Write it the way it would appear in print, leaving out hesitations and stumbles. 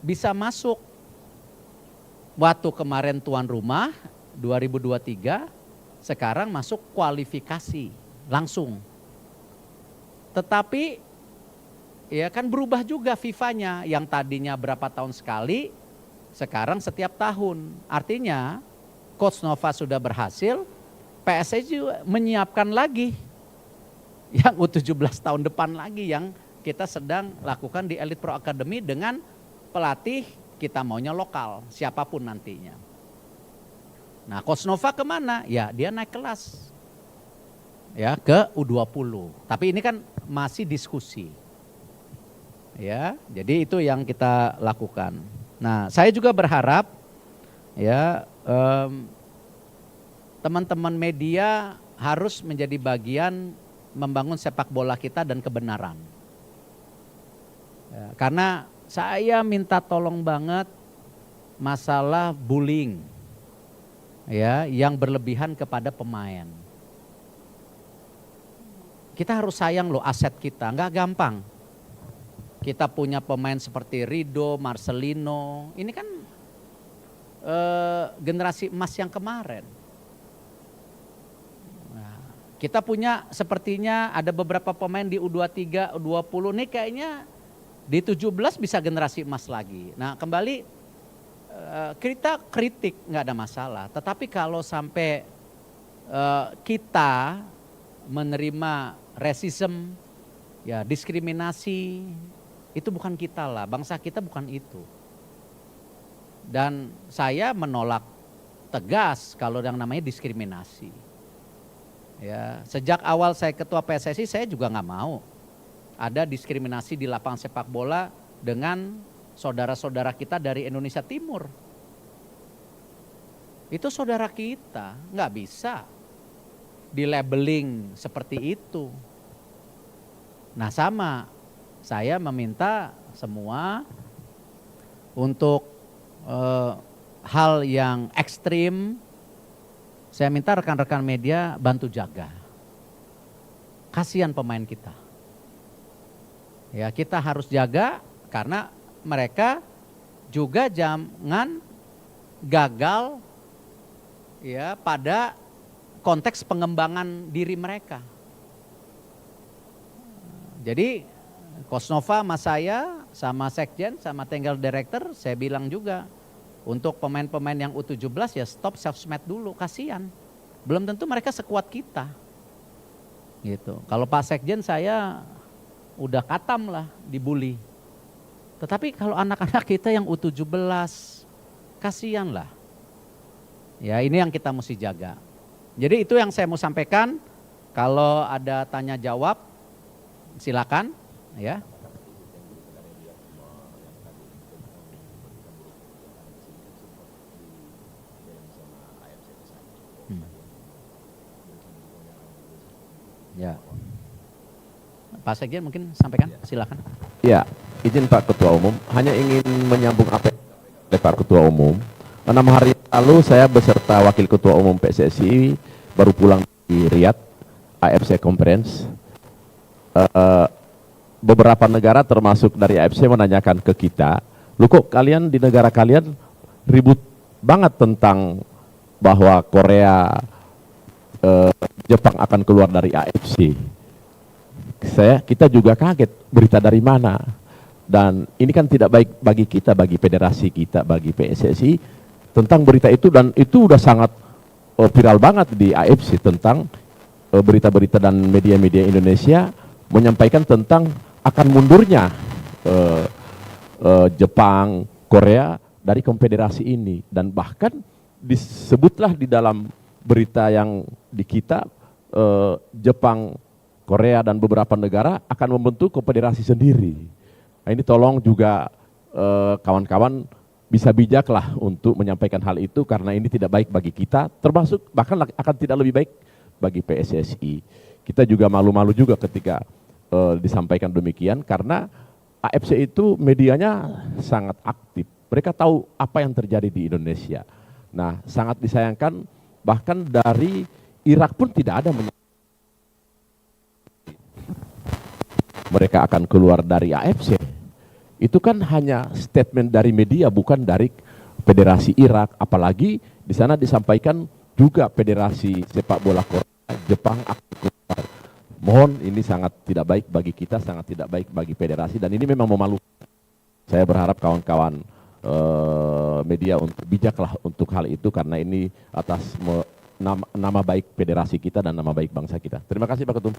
bisa masuk. Waktu kemarin tuan rumah 2023, sekarang masuk kualifikasi langsung. Tetapi ya kan berubah juga FIFA-nya, yang tadinya berapa tahun sekali, sekarang setiap tahun. Artinya Coach Nova sudah berhasil, PSSI juga menyiapkan lagi yang U17 tahun depan lagi yang kita sedang lakukan di Elite Pro Academy dengan pelatih kita maunya lokal, siapapun nantinya. Nah, Coach Nova kemana? Ya dia naik kelas, ya ke U20. Tapi ini kan masih diskusi. Ya, jadi itu yang kita lakukan. Nah, saya juga berharap ya teman-teman media harus menjadi bagian membangun sepak bola kita dan kebenaran. Ya, karena saya minta tolong banget masalah bullying ya yang berlebihan kepada pemain. Kita harus sayang loh aset kita, nggak gampang. Kita punya pemain seperti Rido, Marcelino, ini kan generasi emas yang kemarin. Nah, kita punya sepertinya ada beberapa pemain di U23, U20 nih kayaknya di 17 bisa generasi emas lagi. Nah kembali kita kritik nggak ada masalah. Tetapi kalau sampai kita menerima racism, ya diskriminasi, itu bukan kita lah. Bangsa kita bukan itu. Dan saya menolak tegas kalau yang namanya diskriminasi. Ya, sejak awal saya ketua PSSI saya juga nggak mau ada diskriminasi di lapangan sepak bola dengan saudara-saudara kita dari Indonesia Timur. Itu saudara kita, nggak bisa di-labeling seperti itu. Nah sama, saya meminta semua untuk hal yang ekstrim, saya minta rekan-rekan media bantu jaga. Kasihan pemain kita. Ya kita harus jaga karena mereka juga jangan gagal ya pada konteks pengembangan diri mereka. Jadi Coach Nova sama saya, sama Sekjen, sama Technical Director saya bilang juga untuk pemain-pemain yang U17 ya stop sosmed dulu, kasihan. Belum tentu mereka sekuat kita. Gitu. Kalau Pak Sekjen saya udah katam lah dibully. Tetapi kalau anak-anak kita yang U17, kasihan lah. Ya ini yang kita mesti jaga. Jadi itu yang saya mau sampaikan. Kalau ada tanya jawab, silakan. Ya. Ya. Pak Sekjen mungkin sampaikan, silakan. Ya, izin Pak Ketua Umum, hanya ingin menyambung apa yang oleh Pak Ketua Umum. 6 hari lalu saya beserta Wakil Ketua Umum PSSI baru pulang di Riyadh, AFC Conference. Beberapa negara termasuk dari AFC menanyakan ke kita, lu kok kalian di negara kalian ribut banget tentang bahwa Korea, Jepang akan keluar dari AFC. Kita juga kaget berita dari mana, dan ini kan tidak baik bagi kita, bagi federasi kita, bagi PSSI tentang berita itu, dan itu udah sangat viral banget di AFC tentang berita-berita dan media-media Indonesia menyampaikan tentang akan mundurnya Jepang, Korea dari konfederasi ini, dan bahkan disebutlah di dalam berita yang di kita Jepang, Korea dan beberapa negara akan membentuk konfederasi sendiri. Nah, ini tolong juga kawan-kawan bisa bijaklah untuk menyampaikan hal itu karena ini tidak baik bagi kita, termasuk bahkan akan tidak lebih baik bagi PSSI. Kita juga malu-malu juga ketika disampaikan demikian karena AFC itu medianya sangat aktif. Mereka tahu apa yang terjadi di Indonesia. Nah, sangat disayangkan bahkan dari Irak pun tidak ada mereka akan keluar dari AFC. Itu kan hanya statement dari media, bukan dari Federasi Irak. Apalagi di sana disampaikan juga Federasi Sepak Bola Korea, Jepang aktif. Mohon, ini sangat tidak baik bagi kita, sangat tidak baik bagi federasi, dan ini memang memalukan. Saya berharap kawan-kawan media untuk bijaklah untuk hal itu, karena ini atas nama baik federasi kita dan nama baik bangsa kita. Terima kasih Pak Ketum.